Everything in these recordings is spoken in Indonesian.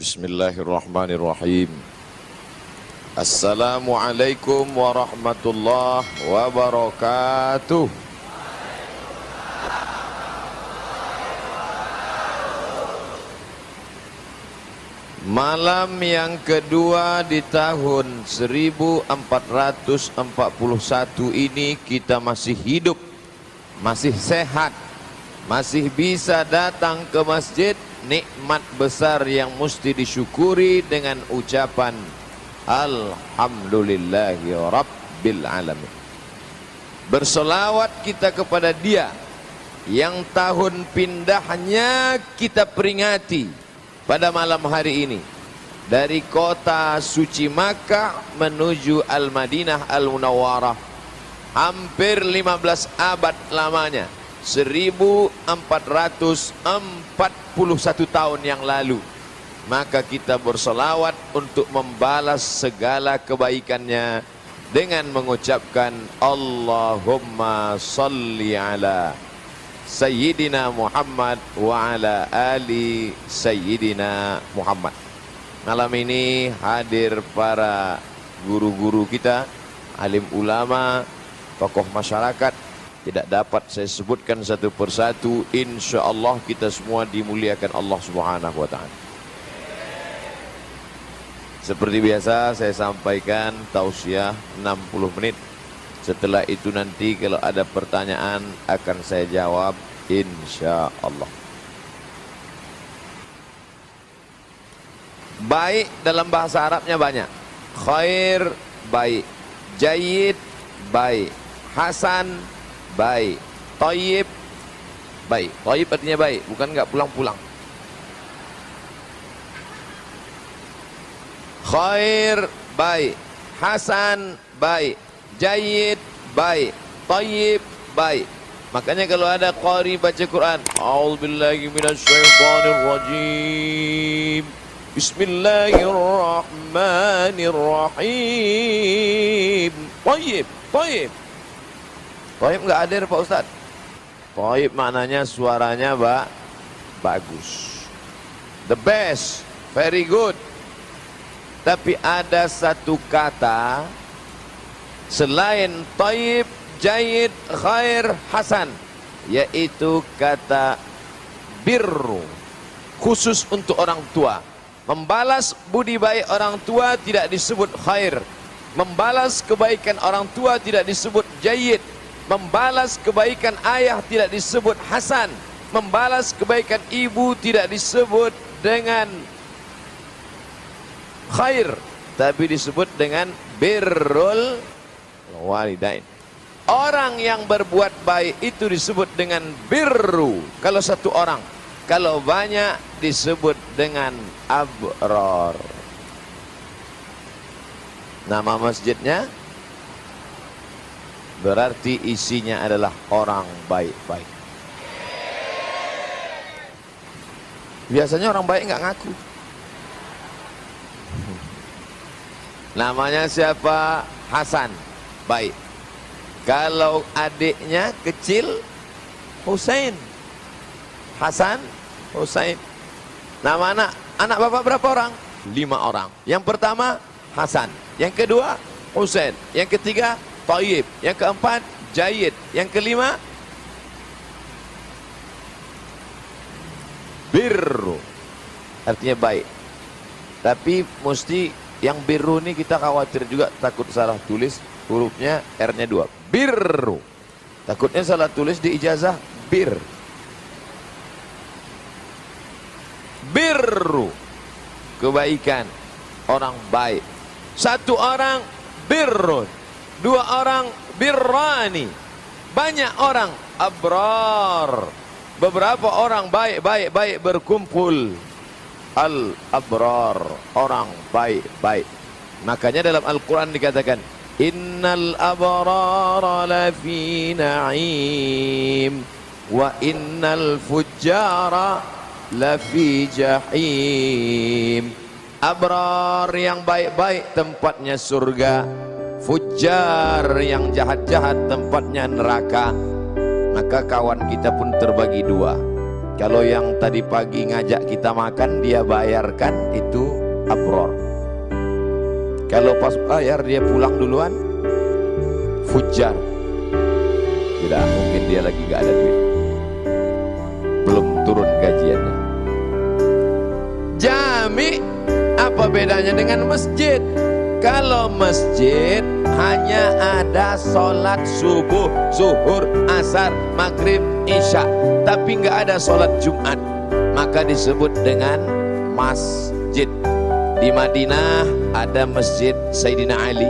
Bismillahirrahmanirrahim. Assalamualaikum warahmatullahi wabarakatuh. Malam yang kedua di tahun 1441 ini kita masih hidup, masih sehat, masih bisa datang ke masjid. Nikmat besar yang mesti disyukuri dengan ucapan Alhamdulillahi Rabbil Alamin. Bersolawat kita kepada Dia yang tahun pindahnya kita peringati pada malam hari ini, dari kota suci Makkah menuju Al-Madinah Al-Munawwarah, hampir 15 abad lamanya, 1441 tahun yang lalu. Maka kita bersolawat untuk membalas segala kebaikannya dengan mengucapkan Allahumma salli ala Sayyidina Muhammad wa ala ali Sayyidina Muhammad. Malam ini hadir para guru-guru kita, alim ulama, tokoh masyarakat. Tidak dapat saya sebutkan satu persatu. Insya Allah kita semua dimuliakan Allah Subhanahu wa ta'ala. Seperti biasa saya sampaikan tausiah 60 menit. Setelah itu nanti kalau ada pertanyaan akan saya jawab insya Allah. Baik dalam bahasa Arabnya banyak. Khair baik, jayyid baik, hasan baik, thayyib baik. Thayyib artinya baik, bukan enggak pulang-pulang. Khair baik, hasan baik, jayyid baik, thayyib baik. Makanya kalau ada qari baca Quran, a'udzubillahi minasyaitonirrajim, bismillahirrahmanirrahim, thayyib, thayyib. Thayyib enggak hadir Pak Ustaz. Thayyib maknanya suaranya bagus, the best, very good. Tapi ada satu kata selain thayyib, jayyid, khair, hasan, yaitu kata birru, khusus untuk orang tua. Membalas budi baik orang tua tidak disebut khair, membalas kebaikan orang tua tidak disebut jayyid, membalas kebaikan ayah tidak disebut hasan, membalas kebaikan ibu tidak disebut dengan khair, tapi disebut dengan birrul walidain. Orang yang berbuat baik itu disebut dengan birru kalau satu orang, kalau banyak disebut dengan abrar. Nama masjidnya berarti isinya adalah orang baik-baik. Biasanya orang baik nggak ngaku. Namanya siapa? Hasan, baik. Kalau adiknya kecil, Husain. Hasan, Husain. Nama anak bapak berapa orang? 5 orang. Yang pertama Hasan, yang kedua Husain, yang ketiga thayyib, yang keempat jayyid, yang kelima birru, artinya baik. Tapi mesti yang birru ini kita khawatir juga, takut salah tulis hurufnya, R-nya 2, birru. Takutnya salah tulis di ijazah bir. Birru, kebaikan, orang baik. Satu orang birrun, 2 orang birrani, banyak orang abrar, beberapa orang baik berkumpul. Al-abrar, orang baik-baik. Makanya dalam Al-Quran dikatakan innal abrara lafi na'im wa innal fujjara lafi jahim. Abrar yang baik-baik tempatnya surga, fujjar yang jahat-jahat tempatnya neraka. Maka kawan kita pun terbagi 2. Kalau yang tadi pagi ngajak kita makan dia bayarkan, itu abror. Kalau pas bayar dia pulang duluan, fujar. Tidak mungkin, dia lagi gak ada duit, belum turun gajiannya. Jami apa bedanya dengan masjid? Kalau masjid hanya ada sholat subuh, zuhur, asar, maghrib, isya, tapi nggak ada sholat Jumat, maka disebut dengan masjid. Di Madinah ada masjid Sayyidina Ali,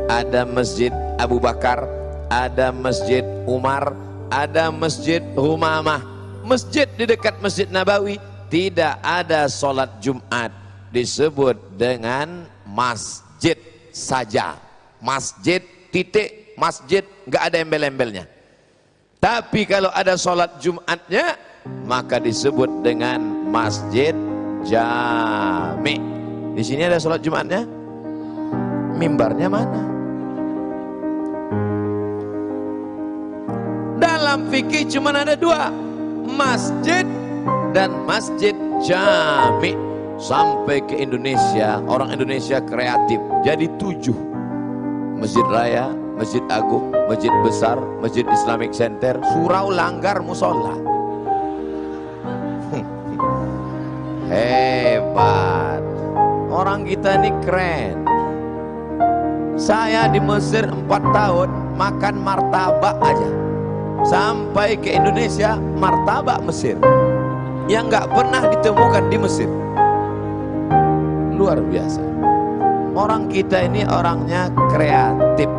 ada masjid Abu Bakar, ada masjid Umar, ada masjid Humamah. Masjid di dekat Masjid Nabawi tidak ada sholat Jumat, disebut dengan masjid saja. Masjid titik, masjid, nggak ada embel-embelnya. Tapi kalau ada sholat Jumatnya, maka disebut dengan masjid jami. Di sini ada sholat Jumatnya, mimbarnya mana? Dalam fikih cuma ada dua, masjid dan masjid jami. Sampai ke Indonesia, orang Indonesia kreatif, jadi 7: Masjid Raya, Masjid Agung, Masjid Besar, Masjid Islamic Center, surau, langgar, musola. Hebat, orang kita ini keren. Saya di Mesir 4 tahun makan martabak aja, sampai ke Indonesia martabak Mesir yang nggak pernah ditemukan di Mesir. Luar biasa. Orang kita ini orangnya kreatif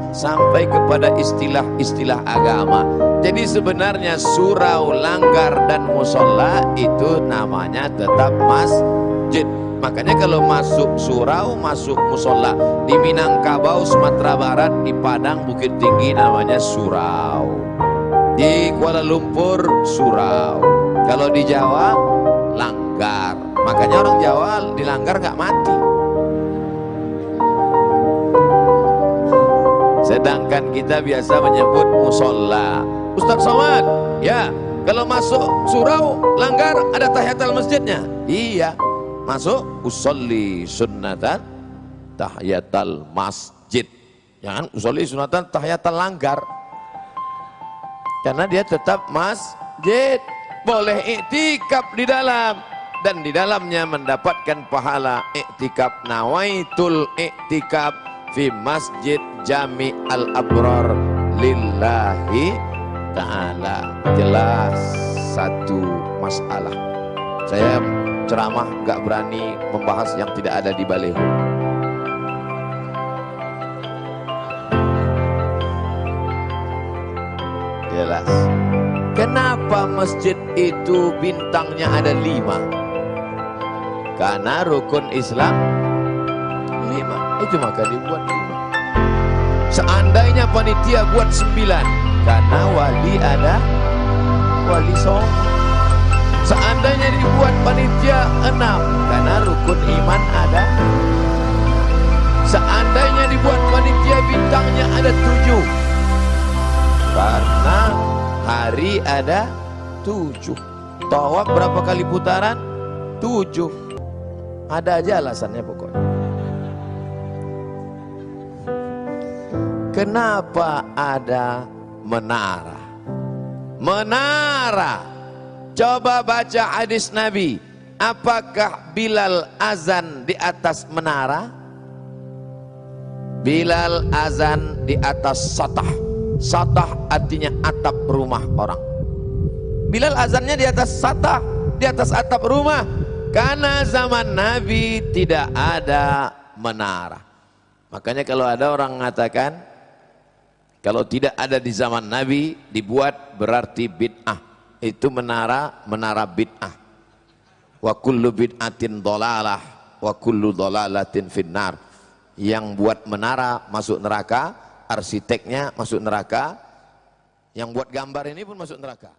sampai kepada istilah-istilah agama. Jadi sebenarnya surau, langgar dan musola itu namanya tetap masjid. Makanya kalau masuk surau, masuk musola. Di Minangkabau, Sumatera Barat, di Padang, Bukit Tinggi namanya surau. Di Kuala Lumpur surau. Kalau di Jawa langgar. Makanya orang Jawa di langgar nggak mati. Sedangkan kita biasa menyebut musola. Ustaz Somad, ya, kalau masuk surau, langgar, ada tahiyatul masjidnya. Iya, masuk usolli sunnatan tahiyatul masjid. Jangan usolli sunnatan tahiyatul langgar, karena dia tetap masjid. Boleh iktikaf di dalam, dan di dalamnya mendapatkan pahala iktikaf. Nawaitul iktikaf fi masjid Jami al-Abrar lillahi ta'ala. Jelas satu masalah. Saya ceramah gak berani membahas yang tidak ada di baleho. Jelas. Kenapa masjid itu bintangnya ada 5? Karena rukun Islam 5. Itu maka dibuat 5. Seandainya panitia buat 9, karena wali ada wali songo. Seandainya dibuat panitia 6, karena rukun iman ada. Seandainya dibuat panitia bintangnya ada 7, karena hari ada 7. Tawaf berapa kali putaran? 7. Ada aja alasannya pokoknya. Kenapa ada menara? Menara. Coba baca hadis Nabi. Apakah Bilal azan di atas menara? Bilal azan di atas satah. Satah artinya atap rumah orang. Bilal azannya di atas satah, di atas atap rumah. Karena zaman Nabi tidak ada menara. Makanya kalau ada orang mengatakan kalau tidak ada di zaman Nabi dibuat, berarti bid'ah. Itu menara bid'ah. Wa kullu bid'atin dhalalah wa kullu dhalalatin finnar. Yang buat menara masuk neraka, arsiteknya masuk neraka, yang buat gambar ini pun masuk neraka.